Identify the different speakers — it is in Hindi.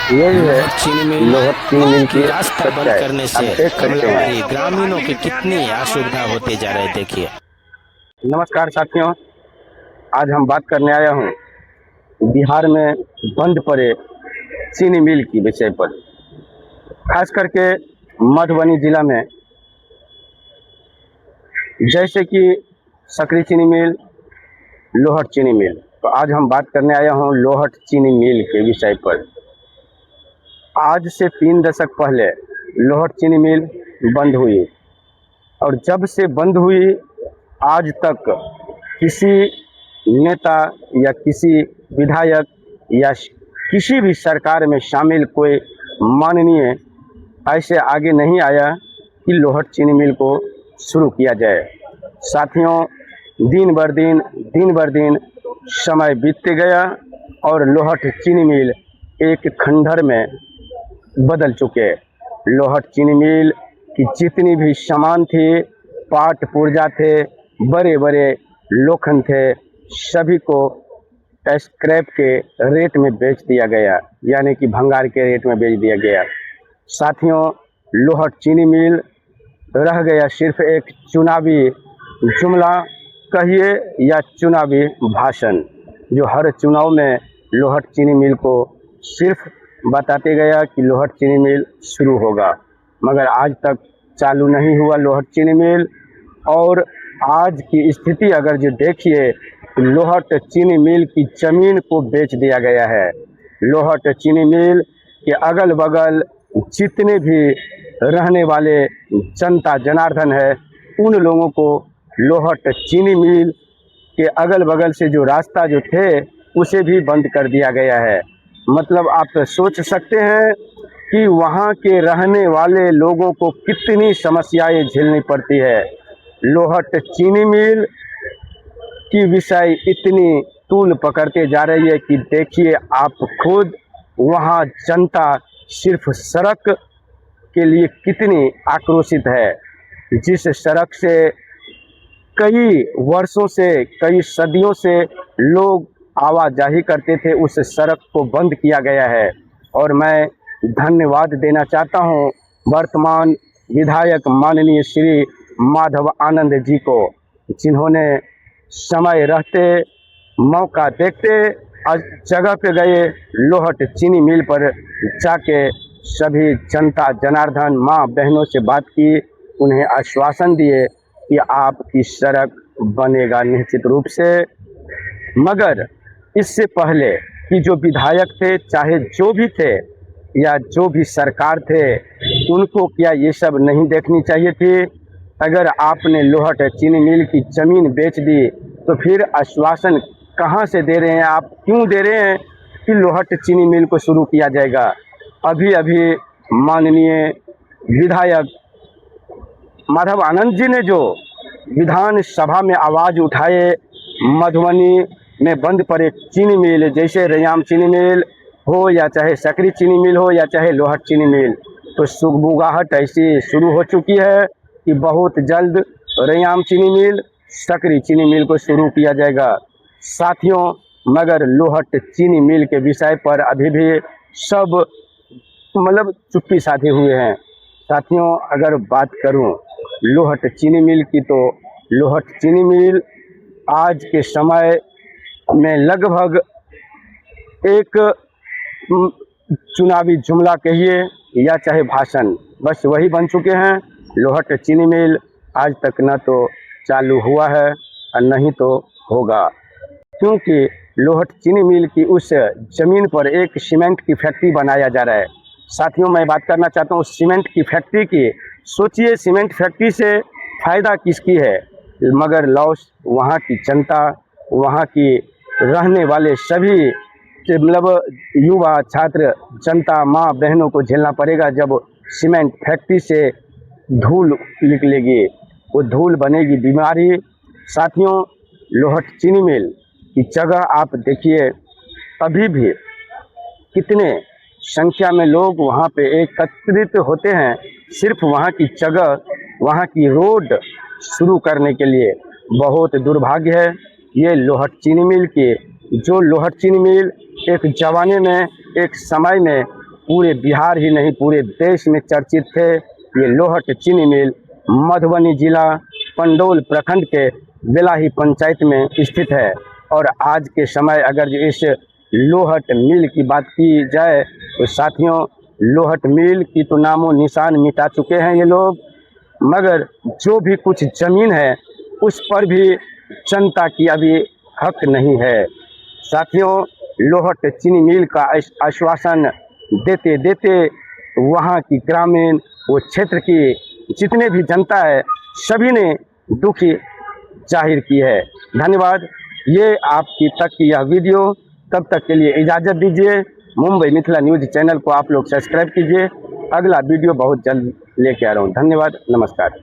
Speaker 1: यही है
Speaker 2: लोहट चीनी मिल
Speaker 1: लोहट चीनी मिल की
Speaker 2: रास्ता बंद
Speaker 1: सच्चाई।
Speaker 2: करने
Speaker 1: आप
Speaker 2: से
Speaker 1: देख सकते हैं।
Speaker 2: कमलाबाड़ी ग्रामीणों की कितनी असुविधा होती जा रही है, देखिए।
Speaker 1: नमस्कार साथियों, आज हम बात करने आया हूँ बिहार में बंद पड़े चीनी मिल की विषय पर। खास करके मधुबनी जिला में, जैसे कि सकरी चीनी मिल, लोहट चीनी मिल। तो आज हम बात करने आया हूँ लोहट चीनी मिल के विषय पर। आज से 3 दशक पहले लोहट चीनी मिल बंद हुई और जब से बंद हुई आज तक किसी नेता या किसी विधायक या किसी भी सरकार में शामिल कोई माननीय ऐसे आगे नहीं आया कि लोहट चीनी मिल को शुरू किया जाए। साथियों, दिन बर दिन समय बीतते गया और लोहट चीनी मिल एक खंडहर में बदल चुके। लोहट चीनी मिल की जितनी भी सामान थी, पाट पुर्जा थे, बड़े बड़े लोखंड थे, सभी को स्क्रैप के रेट में बेच दिया गया, यानी कि भंगार के रेट में बेच दिया गया। साथियों, लोहट चीनी मिल रह गया सिर्फ एक चुनावी जुमला कहिए या चुनावी भाषण, जो हर चुनाव में लोहट चीनी मिल को सिर्फ बताते गया कि लोहट चीनी मिल शुरू होगा, मगर आज तक चालू नहीं हुआ लोहट चीनी मिल। और आज की स्थिति अगर जो देखिए, लोहट चीनी मिल की ज़मीन को बेच दिया गया है। लोहट चीनी मिल के अगल बगल जितने भी रहने वाले जनता जनार्दन है, उन लोगों को लोहट चीनी मिल के अगल बगल से जो रास्ता जो थे उसे भी बंद कर दिया गया है। मतलब आप सोच सकते हैं कि वहाँ के रहने वाले लोगों को कितनी समस्याएं झेलनी पड़ती है। लोहट चीनी मिल की विषय इतनी तूल पकड़ते जा रही है कि देखिए आप खुद, वहाँ जनता सिर्फ सड़क के लिए कितनी आक्रोशित है। जिस सड़क से कई वर्षों से, कई सदियों से लोग आवाजाही करते थे, उस सड़क को बंद किया गया है। और मैं धन्यवाद देना चाहता हूं वर्तमान विधायक माननीय श्री माधव आनंद जी को, जिन्होंने समय रहते, मौका देखते जगह पे गए, लोहट चीनी मिल पर जाके सभी जनता जनार्दन माँ बहनों से बात की, उन्हें आश्वासन दिए कि आपकी सड़क बनेगा निश्चित रूप से। मगर इससे पहले कि जो विधायक थे, चाहे जो भी थे या जो भी सरकार थे, उनको क्या ये सब नहीं देखनी चाहिए थी? अगर आपने लोहट चीनी मिल की ज़मीन बेच दी तो फिर आश्वासन कहाँ से दे रहे हैं आप? क्यों दे रहे हैं कि लोहट चीनी मिल को शुरू किया जाएगा? अभी अभी माननीय विधायक माधव आनंद जी ने जो विधान सभा में आवाज़ उठाए, मधुबनी में बंद पड़े चीनी मिल, जैसे रैयाम चीनी मिल हो या चाहे सकरी चीनी मिल हो या चाहे लोहट चीनी मिल, तो सुगबुगाहट ऐसी शुरू हो चुकी है कि बहुत जल्द रैयाम चीनी मिल, सकरी चीनी मिल को शुरू किया जाएगा। साथियों, मगर लोहट चीनी मिल के विषय पर अभी भी सब मतलब चुप्पी साधे हुए हैं। साथियों, अगर बात करूं लोहट चीनी मिल की, तो लोहट चीनी मिल आज के समय में लगभग एक चुनावी जुमला कहिए या चाहे भाषण, बस वही बन चुके हैं। लोहट चीनी मिल आज तक न तो चालू हुआ है और नहीं तो होगा, क्योंकि लोहट चीनी मिल की उस ज़मीन पर एक सीमेंट की फैक्ट्री बनाया जा रहा है। साथियों, मैं बात करना चाहता हूँ सीमेंट की फैक्ट्री की। सोचिए, सीमेंट फैक्ट्री से फ़ायदा किसकी है, मगर लॉस वहाँ की जनता, वहाँ की रहने वाले सभी मतलब युवा छात्र जनता माँ बहनों को झेलना पड़ेगा। जब सीमेंट फैक्ट्री से धूल निकलेगी, वो धूल बनेगी बीमारी। साथियों, लोहट चीनी मिल की जगह आप देखिए, अभी भी कितने संख्या में लोग वहाँ पे एकत्रित होते हैं, सिर्फ वहाँ की जगह, वहाँ की रोड शुरू करने के लिए। बहुत दुर्भाग्य है ये लोहट चीनी मिल की, जो लोहट चीनी मिल एक ज़माने में, एक समय में पूरे बिहार ही नहीं पूरे देश में चर्चित थे। ये लोहट चीनी मिल मधुबनी जिला पंडोल प्रखंड के बेलाही पंचायत में स्थित है। और आज के समय अगर जो इस लोहट मिल की बात की जाए तो साथियों, लोहट मिल की तो नामो निशान मिटा चुके हैं ये लोग, मगर जो भी कुछ ज़मीन है उस पर भी जनता की अभी हक नहीं है। साथियों, लोहट चीनी मिल का आश्वासन देते देते वहाँ की ग्रामीण वो क्षेत्र की जितने भी जनता है सभी ने दुखी जाहिर की है। धन्यवाद। ये आपकी तक की यह वीडियो, तब तक के लिए इजाज़त दीजिए। मुंबई मिथिला न्यूज़ चैनल को आप लोग सब्सक्राइब कीजिए। अगला वीडियो बहुत जल्द लेके आ रहा हूँ। धन्यवाद, नमस्कार।